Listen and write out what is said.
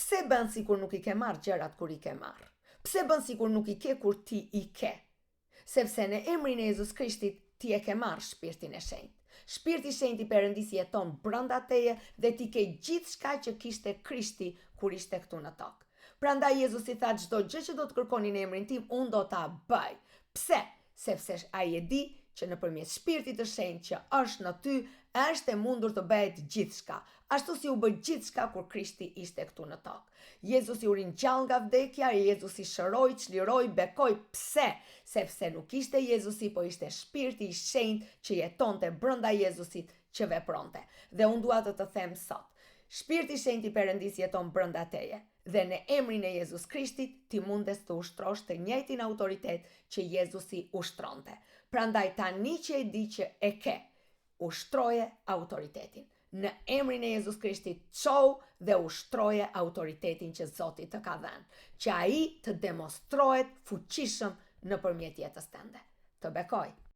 Pse bën sikur nuk i ke marrë gjërat kur i ke marrë? Pse bën sikur nuk i ke kur ti i ke? Sepse në emrin e Jezus Krishtit ti e ke marrë shpirtin e shenjtë. Shpirti i shenjtë i Perëndis jeton brenda teje dhe ti ke gjithçka që kishte Krishti kur ishte këtu në tokë. Prandaj Jezusi tha çdo gjë që do të kërkoni në emrin tim, unë do ta bëj. Pse? Sepse ai e di që nëpërmjet shpirtit të shenjtë që është në ty, është e mundur të bëhet gjithçka, ashtu si u bë gjithçka kur Krishti ishte këtu në tokë. Jezusi u ringjall nga vdekja, Jezusi shëroi, çliroi, bekoi. Pse? Sepse nuk ishte Jezusi, po ishte shpirti i shenjtë që jetonte brenda Jezusit që vepronte. Dhe unë dua të them sot, shpirti i shenjtë i Perëndis jeton brenda teje. Dhe në emrin e Jezus Krishtit ti mundes të ushtrosh të njëjtin autoritet që Jezusi ushtronte. Prandaj tani që e di që e ke, ushtroje autoritetin. Në emrin e Jezus Krishtit çou dhe ushtroje autoritetin që Zoti të ka dhënë, që ai të demonstrohet fuqishëm nëpërmjet jetës tënde. Të bekoj.